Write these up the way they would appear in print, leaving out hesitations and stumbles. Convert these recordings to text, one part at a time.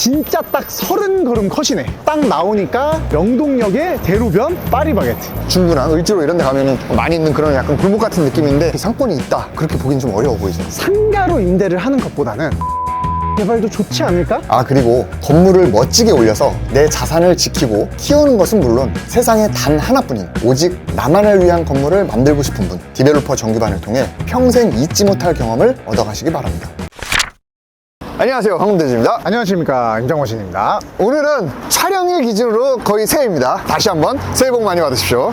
진짜 딱 30걸음 컷이네. 딱 나오니까 명동역의 대로변 파리바게트. 중구나 을지로 이런 데 가면은 많이 있는 그런 약간 골목 같은 느낌인데 상권이 있다 그렇게 보긴 좀 어려워 보이죠. 상가로 임대를 하는 것보다는 개발도 좋지 않을까? 아, 그리고 건물을 멋지게 올려서 내 자산을 지키고 키우는 것은 물론 세상에 단 하나뿐인 오직 나만을 위한 건물을 만들고 싶은 분, 디벨로퍼 정규반을 통해 평생 잊지 못할 경험을 얻어가시기 바랍니다. 안녕하세요, 황문대지입니다. 안녕하십니까, 임정호신입니다. 오늘은 촬영일 기준으로 거의 새해입니다. 다시 한번 새해 복 많이 받으십시오.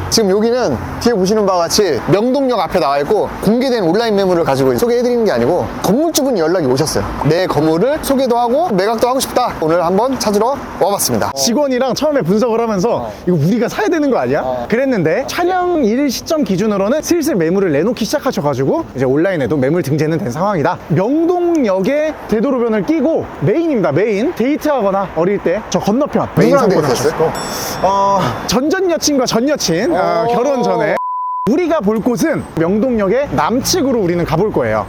지금 여기는 뒤에 보시는 바와 같이 명동역 앞에 나와 있고 공개된 온라인 매물을 가지고 소개해드리는 게 아니고 건물주분이 연락이 오셨어요. 내 건물을 소개도 하고 매각도 하고 싶다. 오늘 한번 찾으러 와봤습니다. 직원이랑 처음에 분석을 하면서 이거 우리가 사야 되는 거 아니야? 그랬는데 촬영일 시점 기준으로는 슬슬 매물을 내놓기 시작하셔가지고 이제 온라인에도 매물 등재는 된 상황이다. 명동역에 대도로변을 끼고 메인입니다. 메인. 데이트하거나 어릴 때 저 건너편 메인 누구랑 상권 데이트했어요? 하셨고 전전 여친과 전 여친 결혼 전에 우리가 볼 곳은 명동역의 남측으로 우리는 가볼 거예요.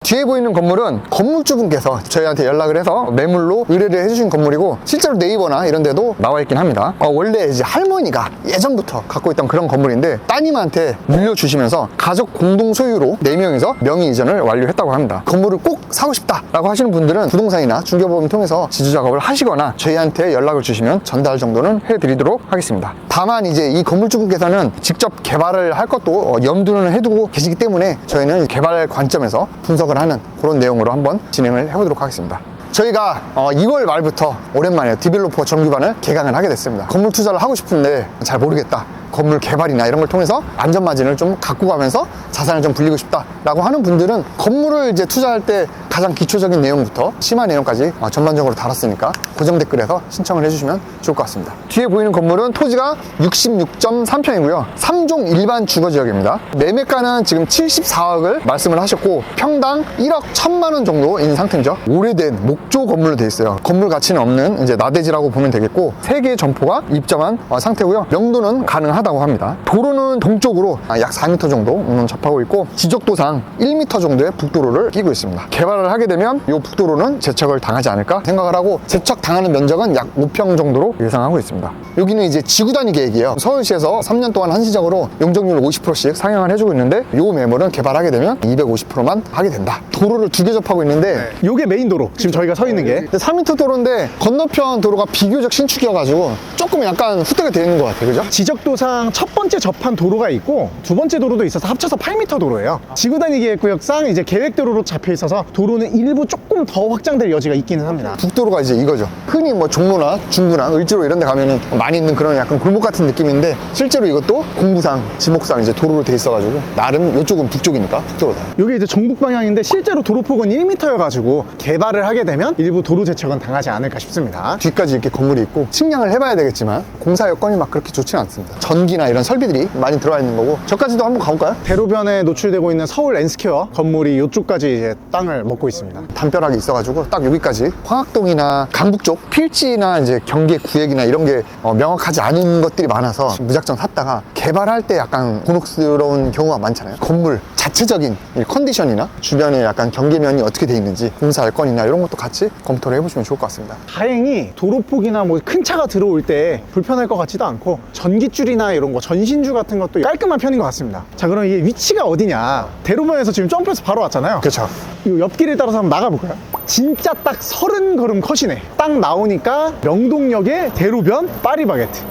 뒤에 보이는 건물은 건물주분께서 저희한테 연락을 해서 매물로 의뢰를 해주신 건물이고 실제로 네이버나 이런 데도 나와 있긴 합니다. 원래 이제 할머니가 예전부터 갖고 있던 그런 건물인데 따님한테 물려주시면서 가족 공동 소유로 4명이서 명의 이전을 완료했다고 합니다. 건물을 꼭 사고 싶다라고 하시는 분들은 부동산이나 중개법인 통해서 지주 작업을 하시거나 저희한테 연락을 주시면 전달 정도는 해드리도록 하겠습니다. 다만 이제 이 건물주분께서는 직접 개발을 할 것도 염두는 해두고 계시기 때문에 저희는 개발 관점에서 분석을 하는 그런 내용으로 한번 진행을 해보도록 하겠습니다. 저희가 2월 말부터 오랜만에 디벨로퍼 정규반을 개강을 하게 됐습니다. 건물 투자를 하고 싶은데 잘 모르겠다. 건물 개발이나 이런 걸 통해서 안전마진을 좀 갖고 가면서 자산을 좀 불리고 싶다라고 하는 분들은 건물을 이제 투자할 때 가장 기초적인 내용부터 심화 내용까지 전반적으로 다뤘으니까 고정 댓글에서 신청을 해주시면 좋을 것 같습니다. 뒤에 보이는 건물은 토지가 66.3평이고요 3종 일반 주거지역입니다. 매매가는 지금 74억을 말씀을 하셨고 평당 1억 1천만 원 정도인 상태죠. 오래된 목조 건물로 되어 있어요. 건물 가치는 없는 이제 나대지라고 보면 되겠고 3개의 점포가 입점한 상태고요. 명도는 가능하다고 합니다. 도로는 동쪽으로 약 4m 정도 접하고 있고 지적도상 1m 정도의 북도로를 끼고 있습니다. 개발을 하게 되면 이 북도로는 제척을 당하지 않을까 생각을 하고 제척 당하는 면적은 약 5평 정도로 예상하고 있습니다. 여기는 이제 지구 단위 계획이에요. 서울시에서 3년 동안 한시적으로 용적률 50%씩 상향을 해주고 있는데 이 매물은 개발하게 되면 250%만 하게 된다. 도로를 2개 접하고 있는데 요게 메인 도로. 지금 저희가 서 있는 게 4m 도로인데 건너편 도로가 비교적 신축이어가지고 조금 약간 후퇴가 되어 있는 것 같아요. 그죠? 지적도상 첫 번째 접한 도로가 있고 두 번째 도로도 있어서 합쳐서 8m 도로예요. 지구단위 계획구역상 이제 계획도로로 잡혀 있어서 도로는 일부 조금 더 확장될 여지가 있기는 합니다. 북도로가 이제 이거죠. 흔히 뭐 종로나 중구나 을지로 이런 데 가면은 많이 있는 그런 약간 골목 같은 느낌인데 실제로 이것도 공부상, 지목상 이제 도로로 돼 있어가지고 나름 이쪽은 북쪽이니까 북도로다. 이게 이제 전북 방향인데 실제로 도로폭은 1m여가지고 개발을 하게 되면 일부 도로 제척은 당하지 않을까 싶습니다. 뒤까지 이렇게 건물이 있고 측량을 해봐야 되겠지만 공사 여건이 막 그렇게 좋지는 않습니다. 전기나 이런 설비들이 많이 들어와 있는 거고 저까지도 한번 가볼까요? 대로변에 노출되고 있는 서울 N스퀘어 건물이 이쪽까지 이제 땅을 먹고 있습니다. 담벼락이 있어가지고 딱 여기까지 황학동이나 강북 쪽 필지나 이제 경계 구획이나 이런 게 명확하지 않은 것들이 많아서 무작정 샀다가 개발할 때 약간 곤혹스러운 경우가 많잖아요. 건물 자체적인 이 컨디션이나 주변에 약간 경계면이 어떻게 돼 있는지 공사 여건이나 이런 것도 같이 검토를 해보시면 좋을 것 같습니다. 다행히 도로폭이나 뭐 큰 차가 들어올 때 불편할 것 같지도 않고 전깃줄이나 이런 거 전신줄 같은 것도 깔끔한 편인 것 같습니다. 자, 그럼 이게 위치가 어디냐? 대로변에서 지금 점프해서 바로 왔잖아요. 그렇죠. 이 옆길을 따라서 한번 나가볼까요? 진짜 딱 30걸음 컷이네. 딱 나오니까 명동역의 대로변 파리바게트.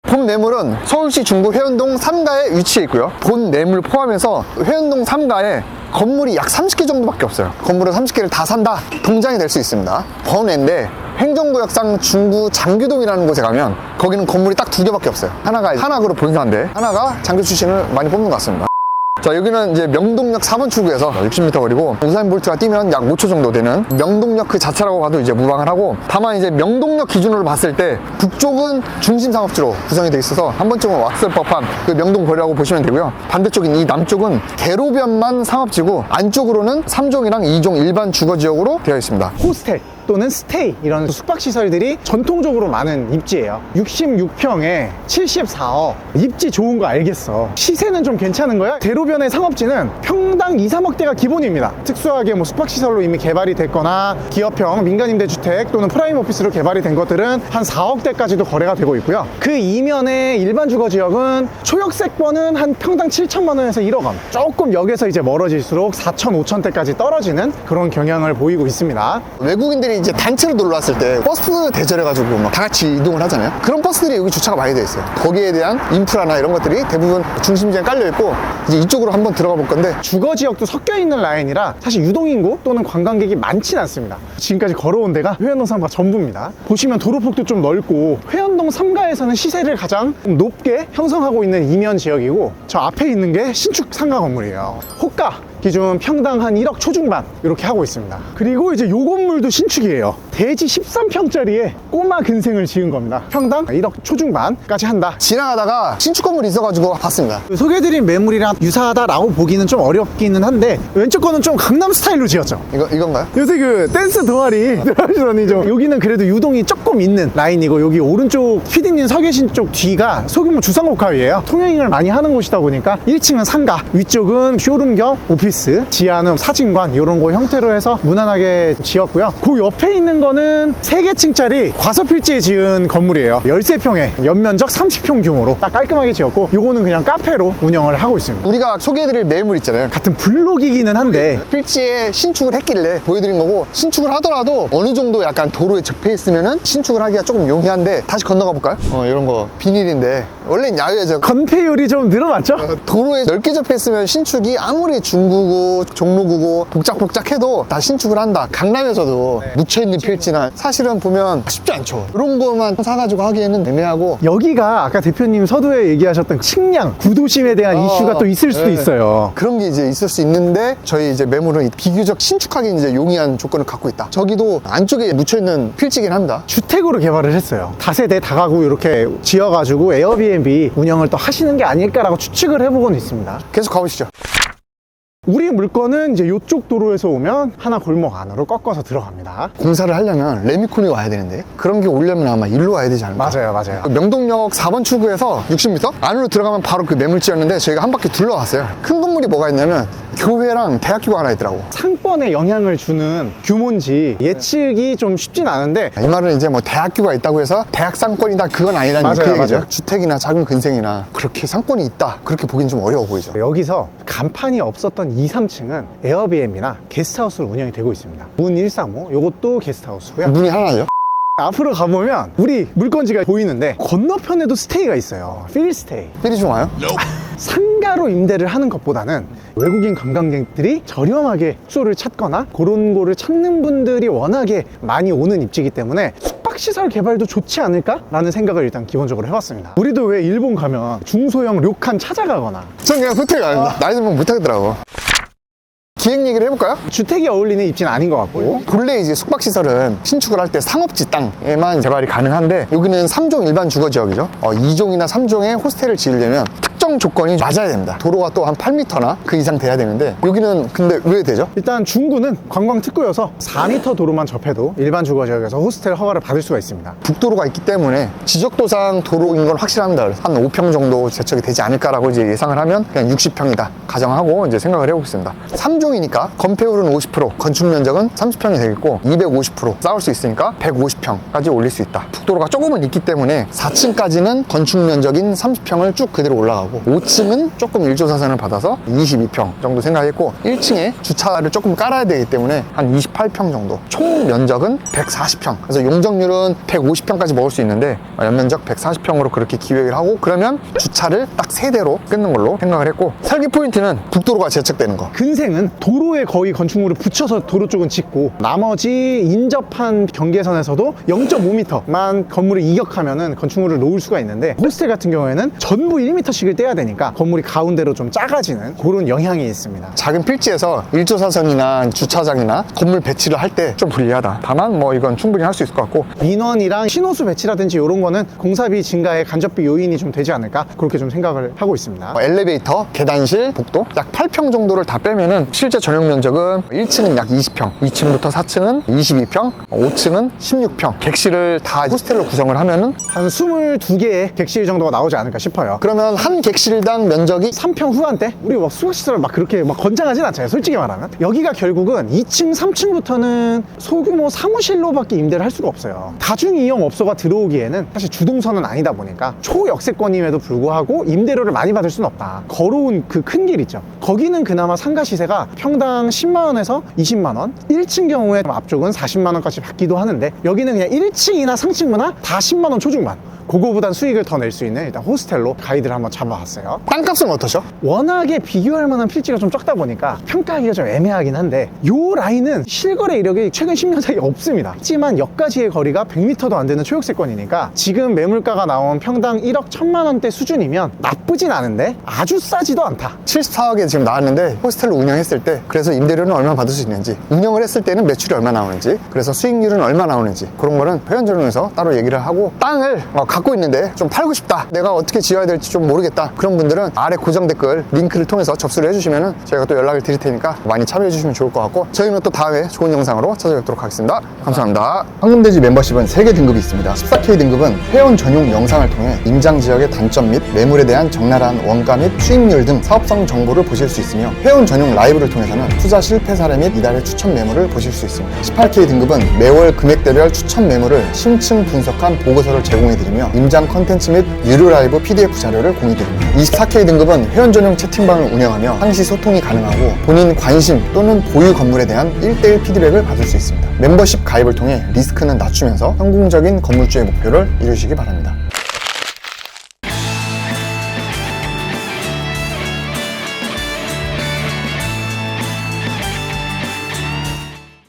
본 매물은 서울시 중구 회원동 3가에 위치해 있고요. 본 매물 포함해서 회원동 3가에 건물이 약 30개 정도밖에 없어요. 건물을 30개를 다 산다? 통장이 될 수 있습니다. 번외인데 행정구역상 중구 장교동이라는 곳에 가면 거기는 건물이 딱 2개밖에 없어요. 하나가 한학으로 본사인데 하나가 장교 출신을 많이 뽑는 것 같습니다. 자, 여기는 이제 명동역 4번 출구에서 60m 거리고 우사인 볼트가 뛰면 약 5초 정도 되는 명동역 그 자체라고 봐도 이제 무방을 하고, 다만 이제 명동역 기준으로 봤을 때 북쪽은 중심상업지로 구성이 되어 있어서 한 번쯤은 왔을 법한 그 명동 거리라고 보시면 되고요. 반대쪽인 이 남쪽은 대로변만 상업지고 안쪽으로는 3종이랑 2종 일반 주거지역으로 되어 있습니다. 호스텔 또는 스테이 이런 숙박시설들이 전통적으로 많은 입지예요. 66평에 74억. 입지 좋은 거 알겠어. 시세는 좀 괜찮은 거야. 대로변의 상업지는 평당 2, 3억대가 기본입니다. 특수하게 뭐 숙박시설로 이미 개발이 됐거나 기업형 민간임대주택 또는 프라임 오피스로 개발이 된 것들은 한 4억대까지도 거래가 되고 있고요. 그 이면의 일반 주거지역은 초역세권은 한 평당 7천만 원에서 1억 원. 조금 역에서 이제 멀어질수록 4천, 5천대까지 떨어지는 그런 경향을 보이고 있습니다. 외국인들이 이제 단체로 놀러 왔을 때 버스 대절해가지고 막 다 같이 이동을 하잖아요. 그런 버스들이 여기 주차가 많이 돼 있어요. 거기에 대한 인프라나 이런 것들이 대부분 중심지에 깔려 있고, 이제 이쪽으로 한번 들어가 볼 건데, 주거지역도 섞여 있는 라인이라 사실 유동인구 또는 관광객이 많진 않습니다. 지금까지 걸어온 데가 회원동 3가 전부입니다. 보시면 도로폭도 좀 넓고, 회원동 3가에서는 시세를 가장 높게 형성하고 있는 이면 지역이고, 저 앞에 있는 게 신축 상가 건물이에요. 호가 기준 평당 한 1억 초중반 이렇게 하고 있습니다. 그리고 이제 요 건물도 신축이에요. 대지 13평짜리에 꼬마 근생을 지은 겁니다. 평당 1억 초중반까지 한다. 지나가다가 신축 건물이 있어가지고 봤습니다. 소개해드린 매물이랑 유사하다라고 보기는 좀 어렵기는 한데, 왼쪽 거는 좀 강남 스타일로 지었죠. 이건가요? 요새 그 댄스 동아리 들어가시더니 좀, 여기는 그래도 유동이 조금 있는 라인이고, 여기 오른쪽 피디님 서 계신 쪽 뒤가 소규모 주상복합이에요. 통행을 많이 하는 곳이다 보니까 1층은 상가, 위쪽은 쇼룸 겸 오피스, 지하는 사진관 이런 거 형태로 해서 무난하게 지었고요. 그 옆에 있는 거는 3개층짜리 과서필지에 지은 건물이에요. 13평에 연면적 30평 규모로 딱 깔끔하게 지었고, 요거는 그냥 카페로 운영을 하고 있습니다. 우리가 소개해드릴 매물 있잖아요. 같은 블록이기는 한데 필지에 신축을 했길래 보여드린 거고, 신축을 하더라도 어느 정도 약간 도로에 접해 있으면은 신축을 하기가 조금 용이한데, 다시 건너가 볼까요? 이런 거 비닐인데 원래 야외죠. 건폐율이 좀 늘어났죠? 도로에 넓게 접해 있으면 신축이 아무리 중구고 종로구고 복작복작해도 다 신축을 한다. 강남에서도 묻혀있는 필지나 사실은 보면 쉽지 않죠. 이런 거만 사가지고 하기에는 애매하고. 여기가 아까 대표님 서두에 얘기하셨던 측량, 구도심에 대한 이슈가 또 있을 수도 있어요. 그런 게 이제 있을 수 있는데, 저희 이제 매물은 비교적 신축하기 이제 용이한 조건을 갖고 있다. 저기도 안쪽에 묻혀있는 필지긴 합니다. 주택으로 개발을 했어요. 다세대 다가구 이렇게 지어가지고 에어비앤비 운영을 또 하시는 게 아닐까라고 추측을 해보곤 있습니다. 계속 가보시죠. 우리 물건은 이제 이쪽 도로에서 오면 하나 골목 안으로 꺾어서 들어갑니다. 공사를 하려면 레미콘이 와야 되는데, 그런 게 오려면 아마 일로 와야 되지 않을까? 맞아요. 명동역 4번 출구에서 60m 안으로 들어가면 바로 그 매물지였는데, 저희가 한 바퀴 둘러왔어요. 큰 건물이 뭐가 있냐면 교회랑 대학교가 하나 있더라고. 상권에 영향을 주는 규모인지 예측이 좀 쉽진 않은데, 이 말은 이제 뭐 대학교가 있다고 해서 대학 상권이다 그건 아니라는 맞아요, 그 얘기죠. 맞아요. 주택이나 작은 근생이나 그렇게 상권이 있다, 그렇게 보기는 좀 어려워 보이죠. 여기서 간판이 없었던 2, 3층은 에어비앤비나 게스트하우스로 운영이 되고 있습니다. 문 135 요것도 게스트하우스고요. 문이 하나죠. 앞으로 가보면 우리 물건지가 보이는데, 건너편에도 스테이가 있어요. 필스테이. 필이 좀 와요? 상가로 임대를 하는 것보다는 외국인 관광객들이 저렴하게 숙소를 찾거나 그런 거를 찾는 분들이 워낙에 많이 오는 입지이기 때문에 숙박시설 개발도 좋지 않을까라는 생각을 일단 기본적으로 해봤습니다. 우리도 왜 일본 가면 중소형 료칸 찾아가거나 전 그냥 호텔 가요. 나이 들면 못 하겠더라고. 기획 얘기를 해볼까요? 주택이 어울리는 입지는 아닌 것 같고, 본래 이제 숙박시설은 신축을 할 때 상업지 땅에만 개발이 가능한데, 여기는 3종 일반 주거지역이죠. 2종이나 3종의 호스텔을 지으려면 특정 조건이 맞아야 됩니다. 도로가 또 한 8m나 그 이상 돼야 되는데, 여기는 근데 왜 되죠? 일단 중구는 관광 특구여서 4m 도로만 접해도 일반 주거지역에서 호스텔 허가를 받을 수가 있습니다. 북도로가 있기 때문에 지적도상 도로인 건 확실합니다. 그래서 한 5평 정도 제척이 되지 않을까라고 이제 예상을 하면 그냥 60평이다 가정하고 이제 생각을 해보고 있습니다. 3종이니까 건폐율은 50%, 건축 면적은 30평이 되겠고 250% 쌓을 수 있으니까 150평까지 올릴 수 있다. 북도로가 조금은 있기 때문에 4층까지는 건축 면적인 30평을 쭉 그대로 올라가고, 5층은 조금 일조사선을 받아서 22평 정도 생각했고, 1층에 주차를 조금 깔아야 되기 때문에 한 28평 정도, 총 면적은 140평. 그래서 용적률은 150평까지 먹을 수 있는데 연면적 140평으로 그렇게 기획을 하고, 그러면 주차를 딱 3대로 끊는 걸로 생각을 했고, 설계 포인트는 북도로가 제척되는 거. 근생은 도로에 거의 건축물을 붙여서 도로 쪽은 짓고, 나머지 인접한 경계선에서도 0.5m만 건물을 이격하면은 건축물을 놓을 수가 있는데, 호스텔 같은 경우에는 전부 1m씩을 떼야 해야 되니까 건물이 가운데로 좀 작아지는 그런 영향이 있습니다. 작은 필지에서 1조사선이나 주차장이나 건물 배치를 할 때 좀 불리하다. 다만 뭐 이건 충분히 할 수 있을 것 같고, 민원이랑 신호수 배치라든지 이런 거는 공사비 증가의 간접비 요인이 좀 되지 않을까 그렇게 좀 생각을 하고 있습니다. 엘리베이터, 계단실, 복도 약 8평 정도를 다 빼면은 실제 전용 면적은 1층은 약 20평, 2층부터 4층은 22평, 5층은 16평. 객실을 다 호스텔로 구성을 하면은 한 22개의 객실 정도가 나오지 않을까 싶어요. 그러면 한 객실당 면적이 3평 후반대? 우리 막 수학시설을 막 그렇게 막 건장하진 않잖아요, 솔직히 말하면. 여기가 결국은 2층, 3층부터는 소규모 사무실로밖에 임대를 할 수가 없어요. 다중이용 업소가 들어오기에는 사실 주동선은 아니다 보니까 초역세권임에도 불구하고 임대료를 많이 받을 수는 없다. 걸어온 그 큰 길 있죠. 거기는 그나마 상가 시세가 평당 10만 원에서 20만 원, 1층 경우에 앞쪽은 40만 원까지 받기도 하는데, 여기는 그냥 1층이나 상층부나 다 10만 원 초중반, 그거보단 수익을 더 낼 수 있는 일단 호스텔로 가이드를 한번 잡아봤어요. 땅값은 어떠셔? 워낙에 비교할 만한 필지가 좀 적다 보니까 평가하기가 좀 애매하긴 한데, 요 라인은 실거래 이력이 최근 10년 사이에 없습니다. 하지만 역까지의 거리가 100m도 안 되는 초역세권이니까 지금 매물가가 나온 평당 1억 1천만 원대 수준이면 나쁘진 않은데 아주 싸지도 않다. 74억에 지금 나왔는데 호스텔을 운영했을 때 그래서 임대료는 얼마 받을 수 있는지, 운영을 했을 때는 매출이 얼마 나오는지, 그래서 수익률은 얼마 나오는지 그런 거는 회원전용에서 따로 얘기를 하고, 땅을 갖고 있는데 좀 팔고 싶다, 내가 어떻게 지어야 될지 좀 모르겠다, 그런 분들은 아래 고정 댓글 링크를 통해서 접수를 해주시면 저희가 또 연락을 드릴 테니까 많이 참여해 주시면 좋을 것 같고, 저희는 또 다음에 좋은 영상으로 찾아뵙도록 하겠습니다. 감사합니다. 황금돼지 멤버십은 3개 등급이 있습니다. 14K 등급은 회원 전용 영상을 통해 임장 지역의 단점 및 매물에 대한 적나라한 원가 및 수익률 등 사업성 정보를 보실 수 있으며, 회원 전용 라이브를 통해서는 투자 실패 사례 및 이달의 추천 매물을 보실 수 있습니다. 18K 등급은 매월 금액대별 추천 매물을 심층 분석한 보고서를 제공해드리며 임장 컨텐츠 및 유료 라이브 PDF 자료를 공유드립니다. 24K 등급은 회원 전용 채팅방을 운영하며 상시 소통이 가능하고 본인 관심 또는 보유 건물에 대한 1:1 피드백을 받을 수 있습니다. 멤버십 가입을 통해 리스크는 낮추면서 성공적인 건물주의 목표를 이루시기 바랍니다.